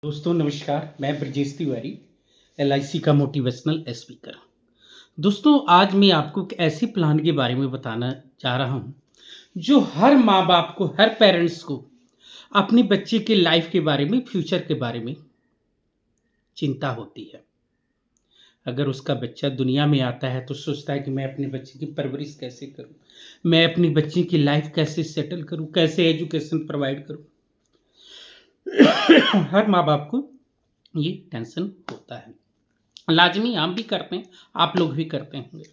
दोस्तों नमस्कार, मैं ब्रजेश तिवारी, एलआईसी का मोटिवेशनल स्पीकर। दोस्तों आज मैं आपको एक ऐसे प्लान के बारे में बताना चाह रहा हूँ, जो हर माँ-बाप को, हर पेरेंट्स को अपने बच्चे के लाइफ के बारे में, फ्यूचर के बारे में चिंता होती है। अगर उसका बच्चा दुनिया में आता है तो सोचता है कि मैं अपने बच्चे की परवरिश कैसे करूँ? मैं अपनी बच्ची की लाइफ कैसे सेटल करूँ? कैसे एजुकेशन प्रोवाइड करूँ? हर माँ-बाप को ये टेंशन होता है। लाज़मी हम भी करते हैं, आप लोग भी करते होंगे।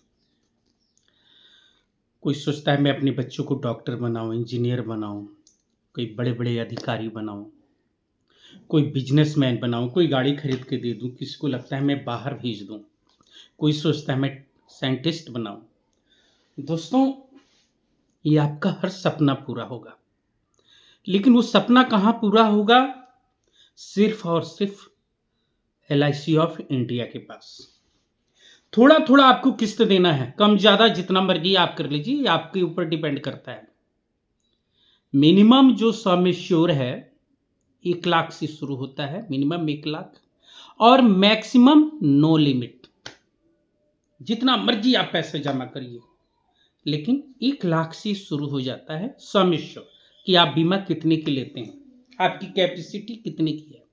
कोई सोचता है मैं अपने बच्चों को डॉक्टर बनाऊँ, इंजीनियर बनाऊँ, कोई बड़े-बड़े अधिकारी बनाऊँ, कोई बिज़नेसमैन बनाऊँ, कोई गाड़ी खरीद के दे दूँ, किसी को लगता है मैं बाहर भेज दूँ, कोई सोचता है मैं साइंटिस्ट बनाऊँ। दोस्तों, ये आपका हर सपना पूरा होगा, लेकिन वो सपना कहाँ पूरा होगा? सिर्फ़ और सिर्फ़ एलआईसी ऑफ इंडिया के पास। थोड़ा-थोड़ा आपको किस्त देना है, कम-ज़्यादा जितना मर्ज़ी आप कर लीजिए, ये आपके ऊपर डिपेंड करता है। मिनिमम जो सम एश्योर है, 1 लाख से शुरू होता है, मिनिमम 1 लाख और मैक्सिमम नो लिमिट। जितना मर्ज़ी आप पैसे जमा करिए, लेकिन 1 लाख से शुरू हो जाता है सम एश्योर कि आप बीमा कितने की लेते हैं, आपकी कैपेसिटी कितने की है।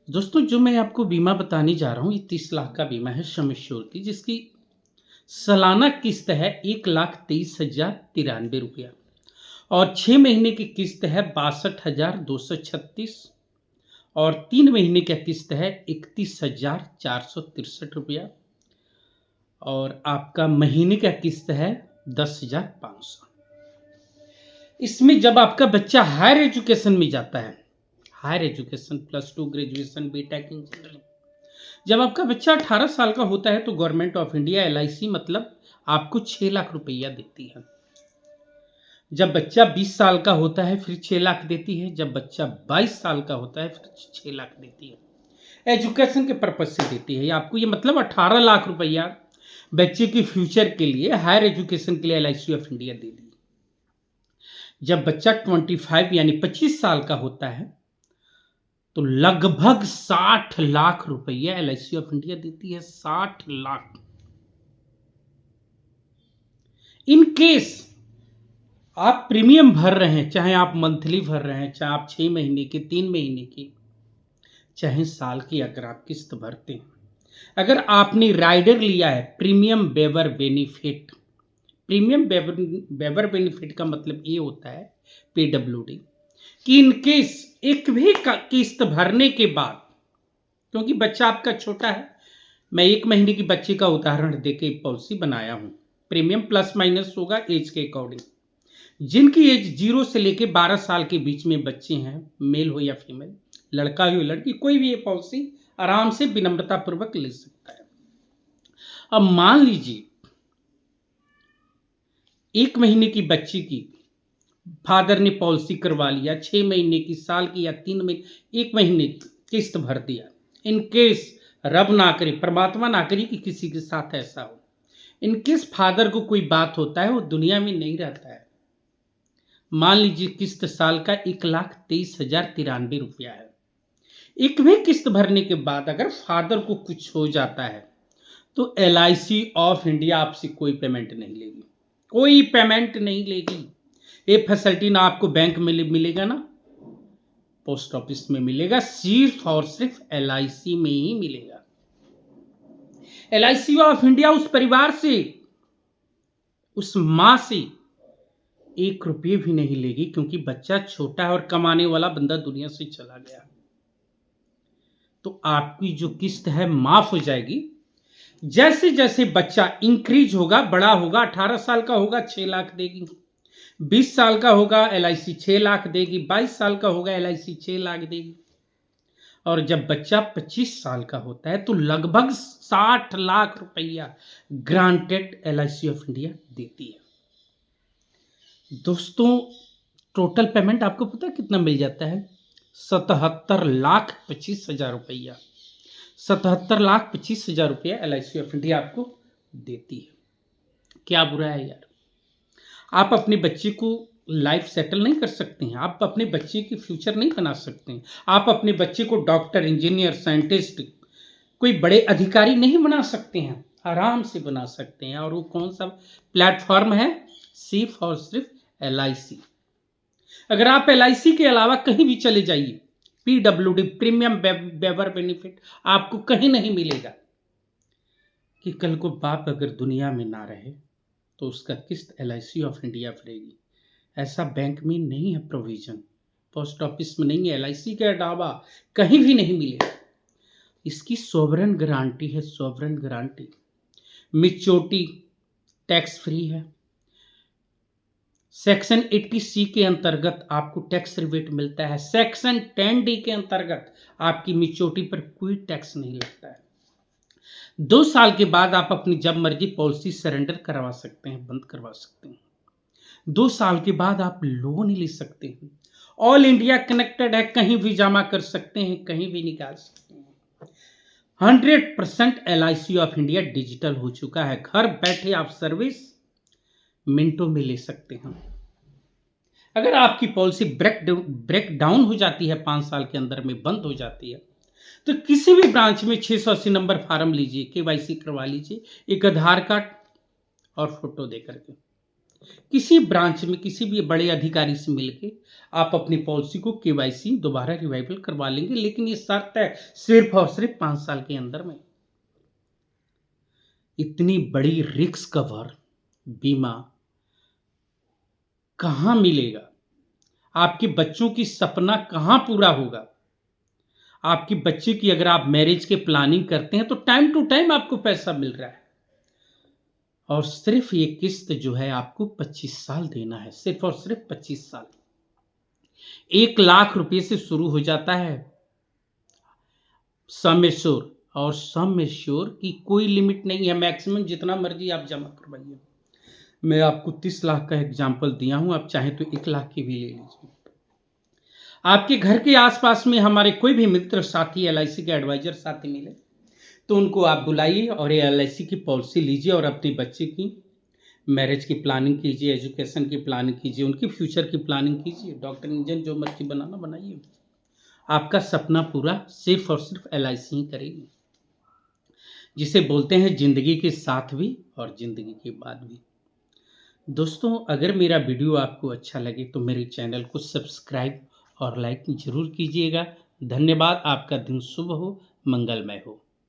दोस्तों, जो मैं आपको बीमा बताने जा रहा हूँ, ये 30 लाख का बीमा है सम एश्योर की, जिसकी सालाना किस्त है 1,23,093 और 6 महीने की किस्त है 62,236 और 3 महीने का किस्त है 31,463 रुपया और आपका महीने का किस्त है 10,500। इसमें जब आपका बच्चा हायर एजुकेशन में जाता है, higher education +2 graduation BTech engineering, जब आपका बच्चा 18 साल का होता है तो गवर्नमेंट ऑफ इंडिया एलआईसी मतलब आपको 6 लाख रुपया देती है। जब बच्चा 20 साल का होता है फिर 6 लाख देती है, जब बच्चा 22 साल का होता है फिर 6 लाख देती है। एजुकेशन के पर्पज से देती है आपको, ये मतलब 18 लाख रुपया बच्चे के फ्यूचर के लिए, हायर एजुकेशन के लिए एलआईसी ऑफ इंडिया दे दी। जब बच्चा 25 यानी 25 साल का होता है तो लगभग 60 लाख रुपया एलआईसी ऑफ इंडिया देती है। 60 लाख। इन केस आप प्रीमियम भर रहे हैं, चाहे आप मंथली भर रहे हैं, चाहे आप 6 महीने की, 3 महीने की, चाहे साल की, अगर आप किस्त भरते हैं, अगर आपने राइडर लिया है premium waiver benefit, premium waiver benefit का मतलब ये होता है पीडब्ल्यूडी, कि इन केस एक भी किस्त भरने के बाद, क्योंकि बच्चा आपका छोटा है, मैं 1 महीने की बच्चे का उदाहरण देके पॉलिसी बनाया हूं, प्रीमियम प्लस माइनस होगा एज के अकॉर्डिंग। जिनकी एज 0 से लेके 12 साल के बीच में बच्चे हैं, मेल हो या फीमेल, लड़का हो या लड़की, कोई भी ये पॉलिसी आराम से विनम्रता पूर्वक ले सकता है। अब मान लीजिए 1 महीने की बच्ची की फादर ने पॉलिसी करवा लिया, 6 महीने की, साल की या 3 महीने, 1 महीने की किस्त भर दिया। इन केस रब ना करे, परमात्मा ना करे कि किसी के साथ ऐसा हो, इन केस फादर को कोई बात होता है, वो दुनिया में नहीं रहता है, मान लीजिए किस्त साल का 1,23,093 रुपया है। एक भी किस्त भरने के बाद अगर फादर को कुछ हो जाता है तो एलआईसी ऑफ इंडिया आपसे कोई पेमेंट नहीं लेगी, कोई पेमेंट नहीं लेगी। ये फैसिलिटी ना आपको बैंक में मिलेगा, ना पोस्ट ऑफिस में मिलेगा, सिर्फ और सिर्फ एलआईसी में ही मिलेगा। एलआईसी ऑफ इंडिया उस परिवार से, उस मां से 1 रुपये भी नहीं लेगी, क्योंकि बच्चा छोटा है और कमाने वाला बंदा दुनिया से चला गया, तो आपकी जो किस्त है माफ हो जाएगी। जैसे जैसे बच्चा इंक्रीज होगा, बड़ा होगा, 18 साल का होगा 6 लाख देगी, 20 साल का होगा एलआईसी 6 लाख देगी, 22 साल का होगा एलआईसी 6 लाख देगी, और जब बच्चा 25 साल का होता है तो लगभग 60 लाख रुपया ग्रांटेड एलआईसी ऑफ इंडिया देती है। दोस्तों, टोटल पेमेंट आपको पता है कितना मिल जाता है? 77,25,000 रुपया। 77,25,000 रुपया एलआईसी ऑफ इंडिया आपको देती है। क्या बुरा है यार? आप अपने बच्चे को लाइफ सेटल नहीं कर सकते हैं, आप अपने बच्चे की फ्यूचर नहीं बना सकते हैं, आप अपने बच्चे को डॉक्टर, इंजीनियर, साइंटिस्ट, कोई बड़े अधिकारी नहीं बना सकते हैं। आराम से बना सकते हैं। और वो कौन सा प्लेटफॉर्म है? सिर्फ और सिर्फ LIC। अगर आप LIC के अलावा कहीं भी चले जाइए, PWD, प्रीमियम वेवर बेनिफिट, आपको कहीं नहीं मिलेगा। कि कल को बाप अगर दुनिया में ना रहे तो उसका किस्त LIC ऑफ इंडिया भरेगी। ऐसा बैंक में नहीं है प्रोविजन, पोस्ट ऑफिस में नहीं है, LIC के अलावा कहीं भी नहीं मिलेगा। इसकी सोवरेन गारंटी है, sovereign guarantee. Maturity tax free है। सेक्शन 80C के अंतर्गत आपको टैक्स रिबेट मिलता है। सेक्शन 10D के अंतर्गत आपकी मिच्योरिटी पर कोई टैक्स नहीं लगता है। 2 साल के बाद आप अपनी जब मर्जी पॉलिसी सरेंडर करवा सकते हैं, बंद करवा सकते हैं। 2 साल के बाद आप लोन ले सकते हैं। ऑल इंडिया कनेक्टेड है, कहीं भी जमा कर सकते हैं, कहीं भी निकाल सकते हैं। 100% LIC ऑफ इंडिया डिजिटल हो चुका है। घर बैठे आप सर्विस मिनटों में ले सकते हैं। अगर आपकी पॉलिसी ब्रेक डाउन हो जाती है, 5 साल के अंदर में बंद हो जाती है, तो किसी भी ब्रांच में 680 नंबर फार्म लीजिए, KYC करवा लीजिए, एक आधार कार्ड और फोटो दे करके किसी ब्रांच में किसी भी बड़े अधिकारी से मिलके आप अपनी पॉलिसी को KYC दोबारा रिवाइवल करवा लेंगे। लेकिन ये शर्त है सिर्फ और सिर्फ 5 साल के अंदर में। इतनी बड़ी रिस्क कवर बीमा कहां मिलेगा? आपके बच्चों की सपना कहां पूरा होगा? आपकी बच्चे की अगर आप मैरिज के प्लानिंग करते हैं तो टाइम टू टाइम आपको पैसा मिल रहा है। और सिर्फ ये किस्त जो है आपको 25 साल देना है, सिर्फ और सिर्फ 25 साल। 1 लाख रुपए से शुरू हो जाता है सम एश्योर, और सम एश्योर की कोई लिमिट नहीं है, मैक्सिमम जितना मर्जी आप जमा करवाइए। मैं आपको 30 लाख का एग्जाम्पल दिया हूं, आप चाहें तो 1 लाख की भी ले लीजिए। आपके घर के आसपास में हमारे कोई भी मित्र साथी LIC के एडवाइजर साथी मिले तो उनको आप बुलाइए और ये LIC की पॉलिसी लीजिए और अपने बच्चे की मैरिज की प्लानिंग कीजिए, एजुकेशन की प्लानिंग कीजिए, उनकी फ्यूचर की प्लानिंग कीजिए, डॉक्टर, इंजीनियर, जो मर्जी बनाना बनाइए। आपका सपना पूरा सिर्फ और सिर्फ LIC ही करेगी, जिसे बोलते हैं जिंदगी के साथ भी और जिंदगी के बाद भी। दोस्तों, अगर मेरा वीडियो आपको अच्छा लगे तो मेरे चैनल को सब्सक्राइब और लाइक जरूर कीजिएगा। धन्यवाद। आपका दिन शुभ हो, मंगलमय हो।